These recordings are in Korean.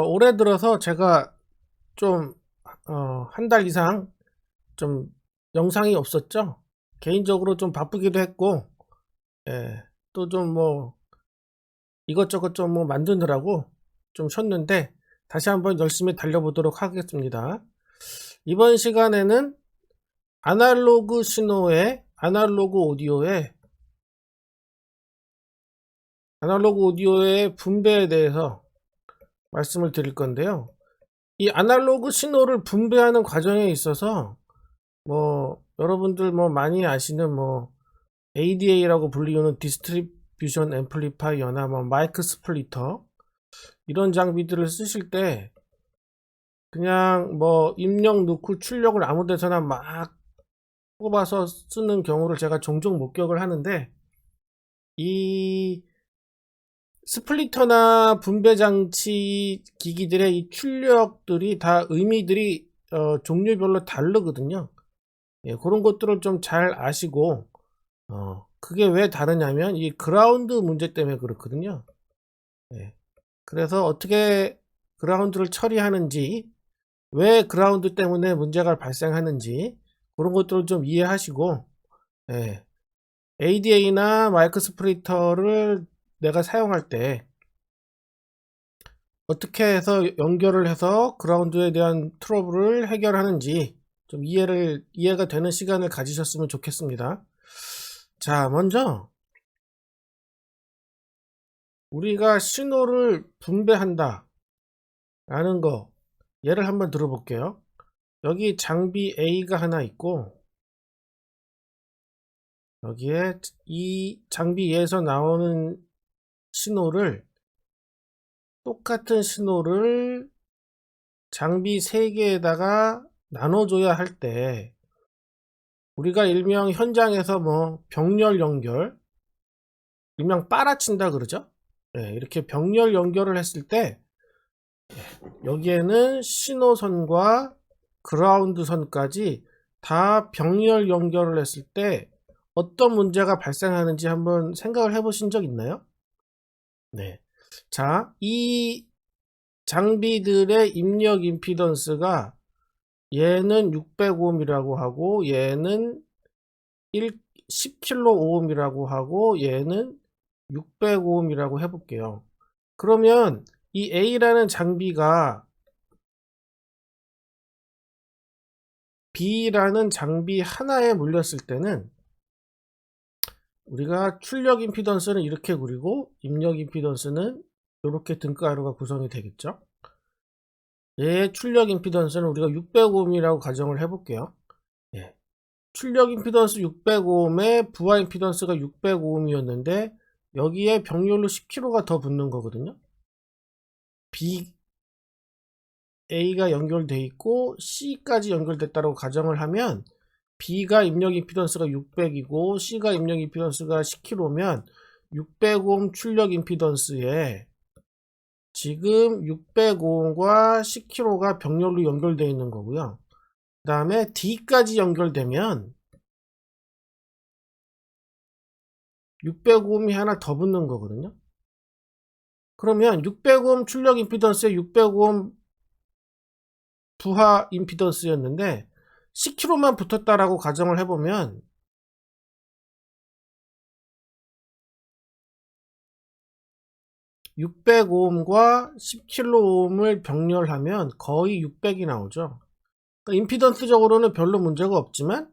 올해 들어서 제가 좀, 한 달 이상 좀 영상이 없었죠. 개인적으로 좀 바쁘기도 했고, 예, 또 좀 뭐 이것저것 좀 뭐 만드느라고 좀 쉬었는데, 다시 한번 열심히 달려보도록 하겠습니다. 이번 시간에는 아날로그 오디오의 분배에 대해서 말씀을 드릴 건데요. 이 아날로그 신호를 분배하는 과정에 있어서 뭐 여러분들 뭐 많이 아시는 뭐 ADA라고 불리우는 디스트리뷰션 앰플리파이어나 뭐 마이크 스플리터 이런 장비들을 쓰실 때 그냥 뭐 입력 넣고 출력을 아무 데서나 막 뽑아서 쓰는 경우를 제가 종종 목격을 하는데, 이 스플리터나 분배 장치 기기들의 이 출력들이 다 의미들이 종류별로 다르거든요. 예, 그런 것들을 좀 잘 아시고, 그게 왜 다르냐면 이 그라운드 문제 때문에 그렇거든요. 예, 그래서 어떻게 그라운드를 처리하는지, 왜 그라운드 때문에 문제가 발생하는지 그런 것들을 좀 이해하시고, 예, ADA나 마이크 스플리터를 내가 사용할 때 어떻게 해서 연결을 해서 그라운드에 대한 트러블을 해결하는지 좀 이해가 되는 시간을 가지셨으면 좋겠습니다. 자, 먼저 우리가 신호를 분배한다 라는 거 예를 한번 들어볼게요. 여기 장비 A가 하나 있고, 여기에 이 장비에서 나오는 신호를, 똑같은 신호를 장비 3개에다가 나눠줘야 할 때, 우리가 일명 현장에서 뭐 병렬 연결, 일명 빨아친다 그러죠. 네, 이렇게 병렬 연결을 했을 때 여기에는 신호선과 그라운드 선까지 다 병렬 연결을 했을 때 어떤 문제가 발생하는지 한번 생각을 해보신 적 있나요? 네. 자, 이 장비들의 입력 임피던스가 얘는 600ohm이라고 하고, 얘는 10kΩ이라고 하고, 얘는 600ohm이라고 해볼게요. 그러면 이 A라는 장비가 B라는 장비 하나에 물렸을 때는 우리가 출력 임피던스는 이렇게 그리고 입력 임피던스는 이렇게 등가루가 구성이 되겠죠. 얘의 출력 임피던스는 우리가 600ohm이라고 가정을 해볼게요. 예. 출력 임피던스 600ohm에 부하 임피던스가 600ohm이었는데 여기에 병렬로 10kg가 더 붙는 거거든요. A가 연결돼 있고 C까지 연결됐다고 가정을 하면 B가 입력 임피던스가 600이고 C가 입력 임피던스가 10kg면 600ohm 출력 임피던스에 지금 600ohm과 10kg가 병렬로 연결되어 있는 거고요. 그 다음에 D까지 연결되면 600ohm이 하나 더 붙는 거거든요. 그러면 600ohm 출력 임피던스에 600ohm 부하 임피던스였는데 10kg만 붙었다라고 가정을 해보면 600ohm과 10kΩ을 병렬하면 거의 600이 나오죠. 그러니까 임피던스적으로는 별로 문제가 없지만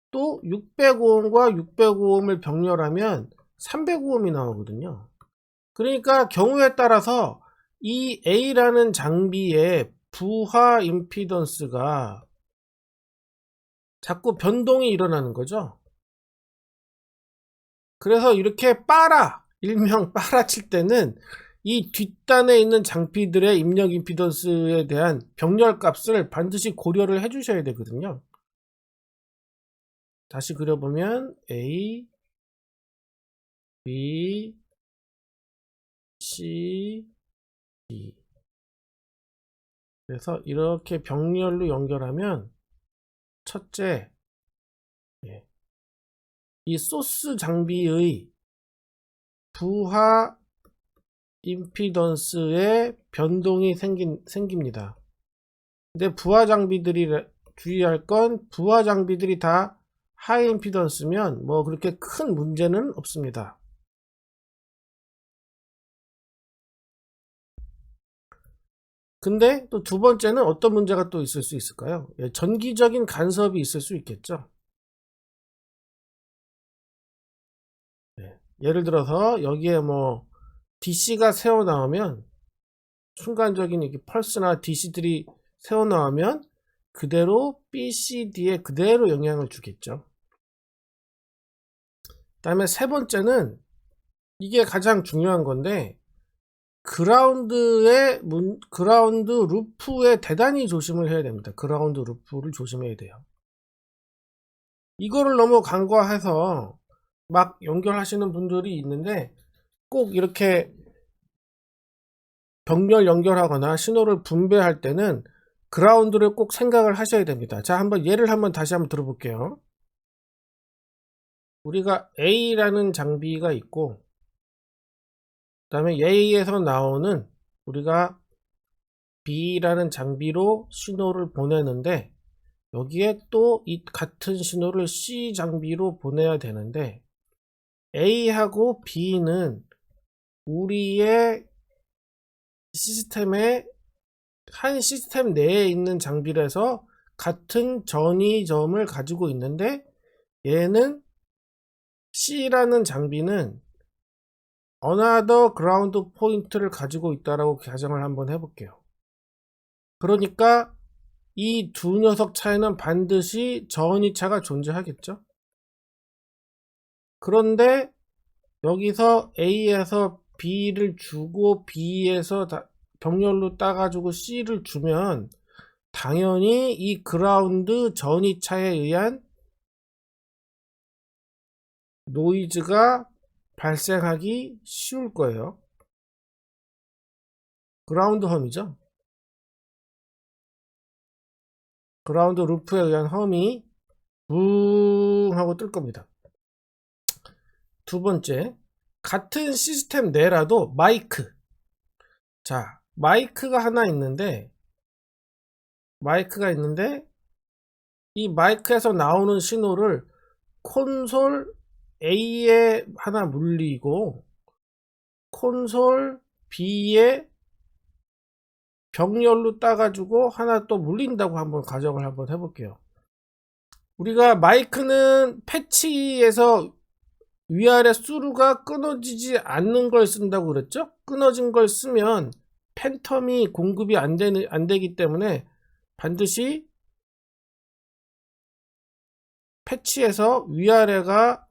또 600ohm과 600ohm을 병렬하면 300ohm이 나오거든요. 그러니까 경우에 따라서 이 A라는 장비의 부하 임피던스가 자꾸 변동이 일어나는 거죠. 그래서 이렇게 일명 빨아칠 때는 이 뒷단에 있는 장비들의 입력 임피던스에 대한 병렬 값을 반드시 고려를 해 주셔야 되거든요. 다시 그려보면 A, B, C, D. 그래서 이렇게 병렬로 연결하면 첫째, 이 소스 장비의 부하 임피던스의 변동이 생깁니다. 근데 부하 장비들이 주의할 건 부하 장비들이 다 하이 임피던스면 뭐 그렇게 큰 문제는 없습니다. 근데 또 두 번째는 어떤 문제가 또 있을 수 있을까요? 예, 전기적인 간섭이 있을 수 있겠죠. 예, 예를 들어서 여기에 뭐 DC가 새어 나오면 순간적인 이렇게 펄스나 DC들이 새어 나오면 그대로 BCD에 그대로 영향을 주겠죠. 그 다음에 세 번째는 이게 가장 중요한 건데 그라운드 루프에 대단히 조심을 해야 됩니다. 그라운드 루프를 조심해야 돼요. 이거를 너무 간과해서 막 연결하시는 분들이 있는데 꼭 이렇게 병렬 연결하거나 신호를 분배할 때는 그라운드를 꼭 생각을 하셔야 됩니다. 자, 한번 예를 다시 한번 들어볼게요. 우리가 A라는 장비가 있고 그 다음에 A에서 나오는 우리가 B라는 장비로 신호를 보내는데 여기에 또 이 같은 신호를 C 장비로 보내야 되는데 A하고 B는 우리의 시스템에 한 시스템 내에 있는 장비라서 같은 전이점을 가지고 있는데 얘는 C라는 장비는 another ground point를 가지고 있다라고 가정을 한번 해볼게요. 그러니까 이 두 녀석 차이는 반드시 전이차가 존재하겠죠. 그런데 여기서 A에서 B를 주고 B에서 병렬로 따가지고 C를 주면 당연히 이 그라운드 전이차에 의한 노이즈가 발생하기 쉬울 거예요. 그라운드 험이죠. 그라운드 루프에 의한 험이 붕 하고 뜰 겁니다. 두 번째, 같은 시스템 내라도 마이크. 자, 마이크가 있는데 이 마이크에서 나오는 신호를 콘솔 A에 하나 물리고 콘솔 B에 병렬로 따가지고 하나 또 물린다고 한번 가정을 한번 해볼게요. 우리가 마이크는 패치에서 위아래 수루가 끊어지지 않는 걸 쓴다고 그랬죠? 끊어진 걸 쓰면 팬텀이 공급이 안 되기 때문에 반드시 패치에서 위아래가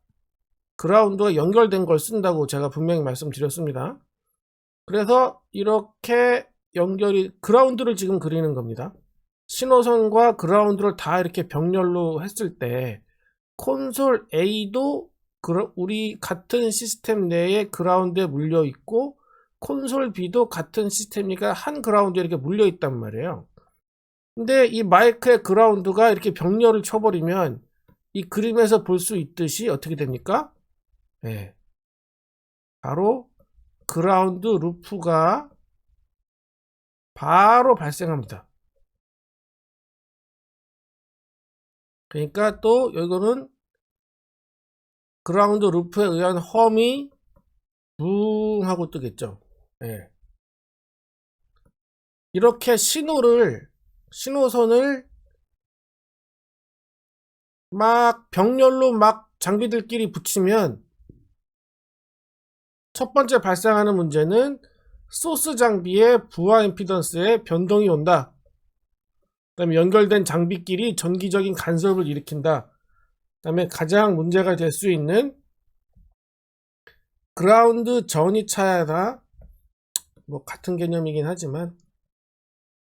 그라운드와 연결된 걸 쓴다고 제가 분명히 말씀드렸습니다. 그래서 이렇게 그라운드를 지금 그리는 겁니다. 신호선과 그라운드를 다 이렇게 병렬로 했을 때 콘솔 A도 우리 같은 시스템 내에 그라운드에 물려 있고 콘솔 B도 같은 시스템이니까 한 그라운드에 이렇게 물려 있단 말이에요. 근데 이 마이크의 그라운드가 이렇게 병렬을 쳐버리면 이 그림에서 볼 수 있듯이 어떻게 됩니까? 네. 바로 그라운드 루프가 바로 발생합니다. 그러니까 또 이거는 그라운드 루프에 의한 험이 붕 하고 뜨겠죠. 네. 이렇게 신호선을 막 병렬로 막 장비들끼리 붙이면 첫 번째 발생하는 문제는 소스 장비의 부하 임피던스에 변동이 온다. 그 다음에 연결된 장비끼리 전기적인 간섭을 일으킨다. 그 다음에 가장 문제가 될 수 있는 그라운드 전이차나 뭐 같은 개념이긴 하지만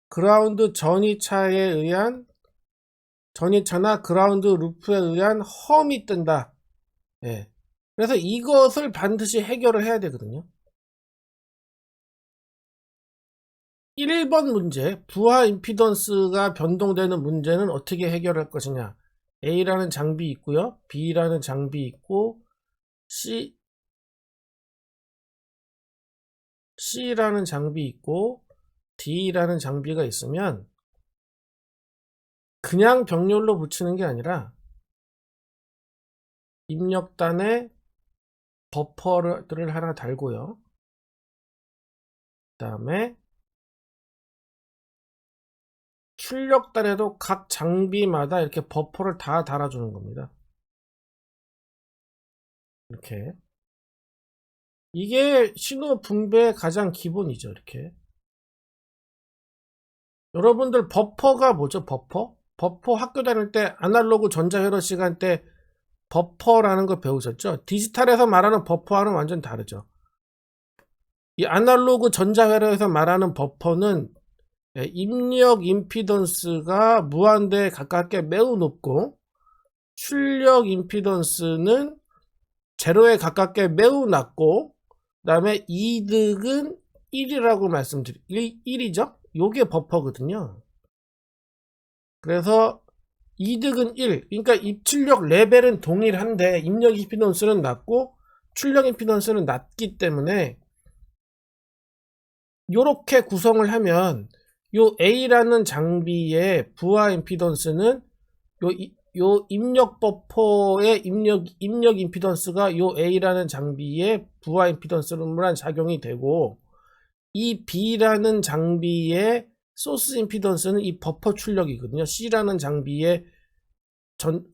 그라운드 전이차나 그라운드 루프에 의한 험이 뜬다. 예. 그래서 이것을 반드시 해결을 해야 되거든요. 1번 문제, 부하 임피던스가 변동되는 문제는 어떻게 해결할 것이냐. A라는 장비 있고요. B라는 장비 있고 C라는 장비 있고 D라는 장비가 있으면 그냥 병렬로 붙이는 게 아니라 입력단에 버퍼들을 하나 달고요. 그 다음에 출력단에도 각 장비마다 이렇게 버퍼를 다 달아주는 겁니다. 이렇게. 이게 신호 분배의 가장 기본이죠. 이렇게. 여러분들 버퍼가 뭐죠? 버퍼 학교 다닐 때 아날로그 전자회로 시간 때 버퍼라는 거 배우셨죠? 디지털에서 말하는 버퍼와는 완전 다르죠. 이 아날로그 전자회로에서 말하는 버퍼는 입력 임피던스가 무한대에 가깝게 매우 높고 출력 임피던스는 제로에 가깝게 매우 낮고 그 다음에 이득은 1이라고 말씀드릴 1이죠? 요게 버퍼거든요. 그래서 이득은 1. 그러니까 입출력 레벨은 동일한데 입력 임피던스는 낮고 출력 임피던스는 낮기 때문에 요렇게 구성을 하면 요 A라는 장비의 부하 임피던스는 요 입력 버퍼의 입력 임피던스가 요 A라는 장비의 부하 임피던스로만 작용이 되고 이 B라는 장비의 소스 임피던스는 이 버퍼 출력이거든요. C라는 장비의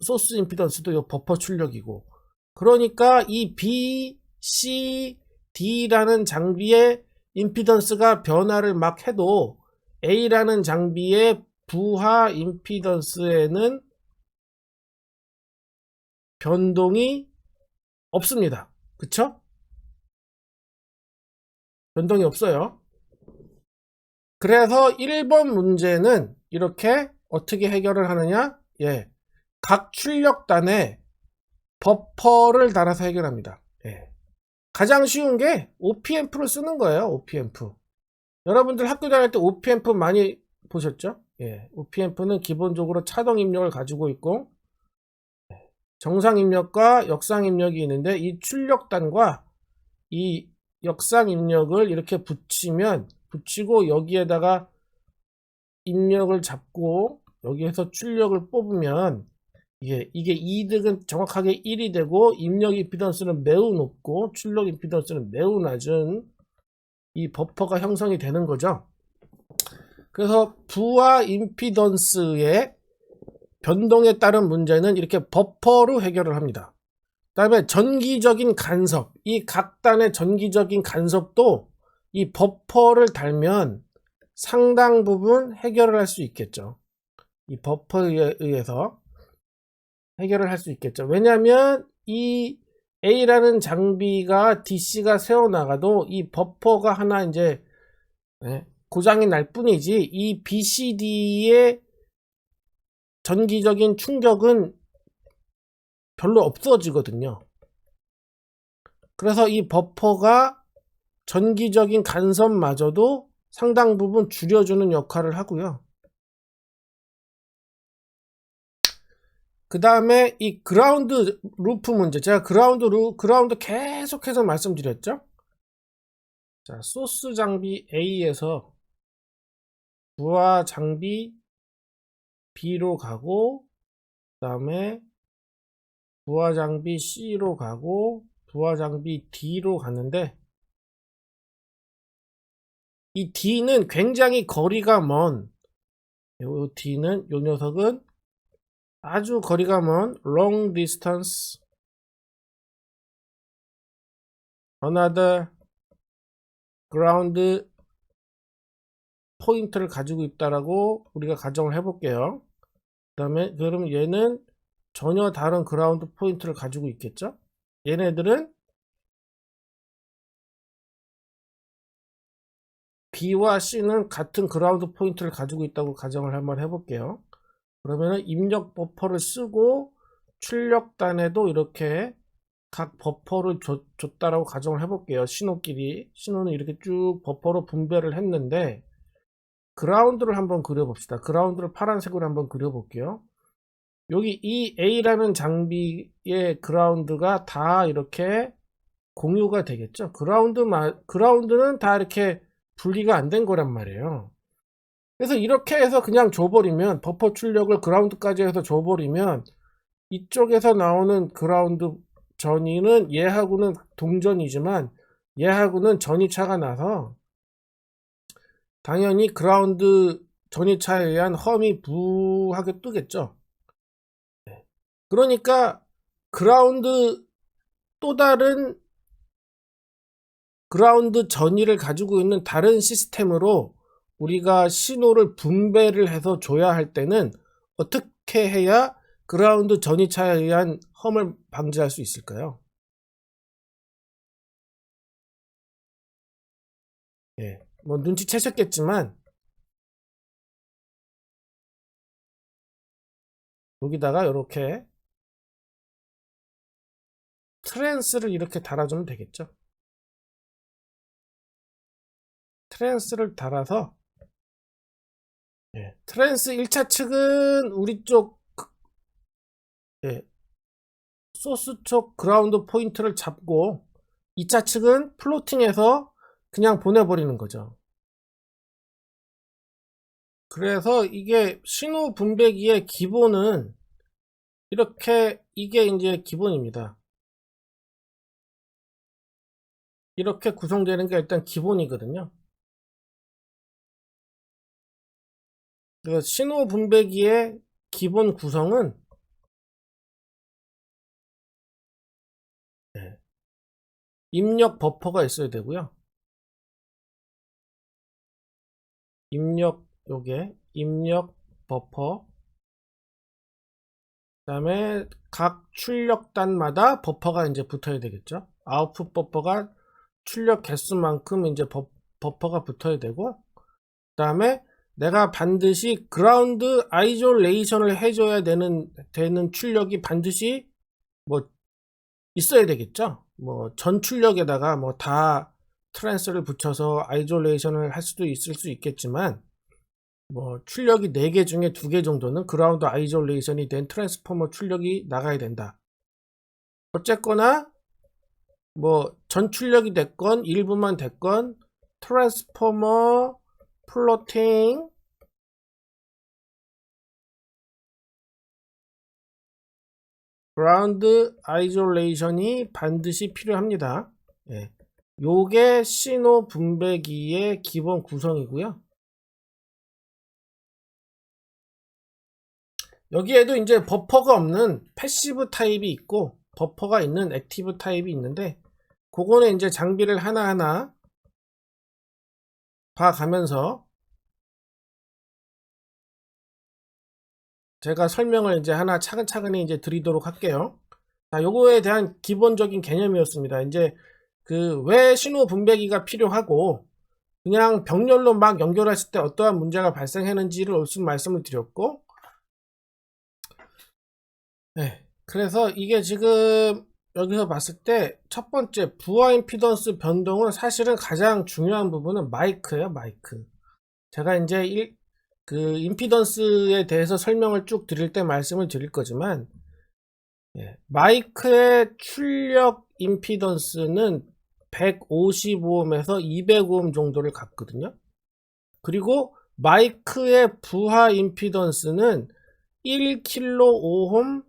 소스 임피던스도 요 버퍼 출력이고 그러니까 이 B, C, D라는 장비의 임피던스가 변화를 막 해도 A라는 장비의 부하 임피던스에는 변동이 없습니다. 그쵸? 변동이 없어요. 그래서 1번 문제는 이렇게 어떻게 해결을 하느냐? 예. 각 출력단에 버퍼를 달아서 해결합니다. 예. 가장 쉬운 게 OPAmp를 쓰는 거예요. OPAmp. 여러분들 학교 다닐 때 OPAmp 많이 보셨죠? 예. OPAmp는 기본적으로 차동 입력을 가지고 있고 정상 입력과 역상 입력이 있는데 이 출력단과 이 역상 입력을 이렇게 붙이고 여기에다가 입력을 잡고 여기에서 출력을 뽑으면 이게 이득은 정확하게 1이 되고 입력 임피던스는 매우 높고 출력 임피던스는 매우 낮은 이 버퍼가 형성이 되는 거죠. 그래서 부하 임피던스의 변동에 따른 문제는 이렇게 버퍼로 해결을 합니다. 그 다음에 전기적인 간섭, 이 각 단의 전기적인 간섭도 이 버퍼를 달면 상당 부분 해결을 할 수 있겠죠. 이 버퍼에 의해서 해결을 할 수 있겠죠. 왜냐하면 이 A라는 장비가 DC가 새어나가도 이 버퍼가 하나 이제 고장이 날 뿐이지 이 BCD의 전기적인 충격은 별로 없어지거든요. 그래서 이 버퍼가 전기적인 간섭마저도 상당 부분 줄여주는 역할을 하고요. 그 다음에 이 그라운드 루프 문제. 제가 그라운드 계속해서 말씀드렸죠. 자, 소스 장비 A에서 부하 장비 B로 가고, 그 다음에 부하 장비 C로 가고, 부하 장비 D로 가는데, 이 D는 굉장히 거리가 먼, 요 D는, 요 녀석은 아주 거리가 먼 long distance another ground 포인트를 가지고 있다라고 우리가 가정을 해볼게요. 그 다음에 그럼 얘는 전혀 다른 그라운드 포인트를 가지고 있겠죠. 얘네들은 B와 C는 같은 그라운드 포인트를 가지고 있다고 가정을 한번 해볼게요. 그러면은 입력 버퍼를 쓰고 출력단에도 이렇게 각 버퍼를 줬다라고 가정을 해볼게요. 신호는 이렇게 쭉 버퍼로 분배를 했는데 그라운드를 한번 그려봅시다. 그라운드를 파란색으로 한번 그려볼게요. 여기 이 A라는 장비의 그라운드가 다 이렇게 공유가 되겠죠. 그라운드는 다 이렇게 분리가 안 된 거란 말이에요. 그래서 이렇게 해서 그냥 줘버리면, 버퍼 출력을 그라운드까지 해서 줘버리면 이쪽에서 나오는 그라운드 전이는 얘하고는 동전이지만 얘하고는 전이차가 나서 당연히 그라운드 전이차에 의한 험이 부하게 뜨겠죠. 그러니까 그라운드, 또 다른 그라운드 전이를 가지고 있는 다른 시스템으로 우리가 신호를 분배를 해서 줘야 할 때는 어떻게 해야 그라운드 전이차에 의한 험을 방지할 수 있을까요? 예, 뭐 눈치채셨겠지만 여기다가 이렇게 트랜스를 이렇게 달아주면 되겠죠. 트랜스를 달아서, 예, 트랜스 1차 측은 우리 쪽, 예, 소스 쪽 그라운드 포인트를 잡고 2차 측은 플로팅해서 그냥 보내버리는 거죠. 그래서 이게 신호 분배기의 기본은 이게 이제 기본입니다. 이렇게 구성되는 게 일단 기본이거든요. 그래서 신호 분배기의 기본 구성은, 입력 버퍼가 있어야 되고요. 입력 버퍼, 그 다음에 각 출력단마다 버퍼가 이제 붙어야 되겠죠. 아웃풋 버퍼가 출력 개수만큼 이제 버퍼가 붙어야 되고, 그 다음에 내가 반드시 그라운드 아이솔레이션을 해줘야 되는 출력이 반드시 뭐 있어야 되겠죠. 뭐 전 출력에다가 뭐 다 트랜스를 붙여서 아이솔레이션을 할 수도 있을 수 있겠지만, 뭐 출력이 4개 중에 2개 정도는 그라운드 아이솔레이션이 된 트랜스포머 출력이 나가야 된다. 어쨌거나 뭐 전 출력이 됐건 일부만 됐건 트랜스포머 플로팅 그라운드 아이솔레이션이 반드시 필요합니다. 예. 요게 신호 분배기의 기본 구성이고요. 여기에도 이제 버퍼가 없는 패시브 타입이 있고 버퍼가 있는 액티브 타입이 있는데, 그거는 이제 장비를 하나하나 봐가면서 제가 설명을 이제 하나 차근차근히 이제 드리도록 할게요. 자, 요거에 대한 기본적인 개념이었습니다. 이제 그 왜 신호 분배기가 필요하고 그냥 병렬로 막 연결했을 때 어떠한 문제가 발생했는지를 얼씬 말씀을 드렸고, 네, 그래서 이게 지금 여기서 봤을 때 첫 번째 부하 임피던스 변동은 사실은 가장 중요한 부분은 마이크예요. 마이크. 제가 이제 그 임피던스에 대해서 설명을 쭉 드릴 때 말씀을 드릴 거지만, 예, 마이크의 출력 임피던스는 155ohm에서 200ohm 정도를 갖거든요. 그리고 마이크의 부하 임피던스는 1kΩ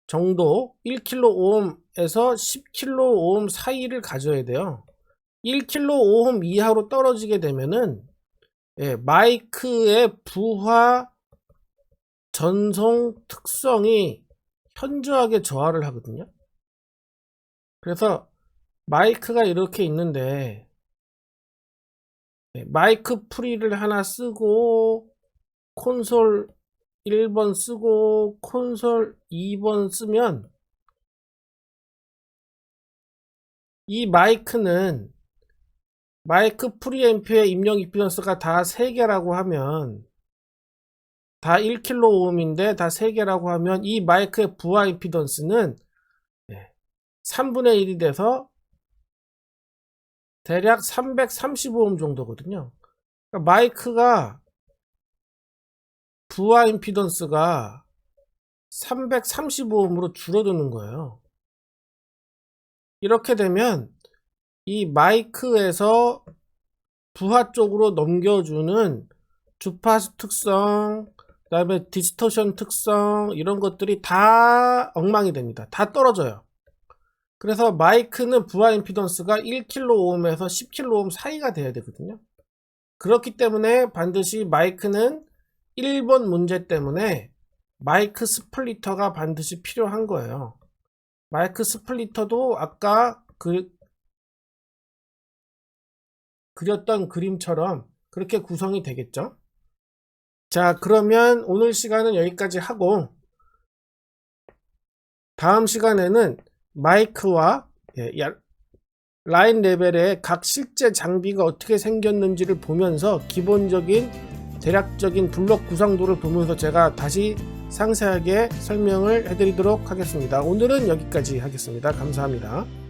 정도, 1kΩ에서 10kΩ 사이를 가져야 돼요. 1kΩ 이하로 떨어지게 되면은, 예, 마이크의 부하 전송 특성이 현저하게 저하를 하거든요. 그래서 마이크가 이렇게 있는데, 예, 마이크 프리를 하나 쓰고 콘솔 1번 쓰고 콘솔 2번 쓰면 이 마이크는 마이크 프리앰프의 입력 임피던스가 다 3개라고 하면, 다 1kΩ인데 다 3개라고 하면 이 마이크의 부하 임피던스는 3분의 1이 돼서 대략 335ohm 정도거든요. 그러니까 마이크가 부하 임피던스가 335ohm으로 줄어드는 거예요. 이렇게 되면 이 마이크에서 부하 쪽으로 넘겨주는 주파수 특성, 그 다음에 디스토션 특성, 이런 것들이 다 엉망이 됩니다. 다 떨어져요. 그래서 마이크는 부하 임피던스가 1kΩ에서 10kΩ 사이가 돼야 되거든요. 그렇기 때문에 반드시 마이크는 1번 문제 때문에 마이크 스플리터가 반드시 필요한 거예요. 마이크 스플리터도 아까 그렸던 그림처럼 그렇게 구성이 되겠죠. 자, 그러면 오늘 시간은 여기까지 하고 다음 시간에는 마이크와 라인 레벨의 각 실제 장비가 어떻게 생겼는지를 보면서 기본적인 대략적인 블록 구성도를 보면서 제가 다시 상세하게 설명을 해드리도록 하겠습니다. 오늘은 여기까지 하겠습니다. 감사합니다.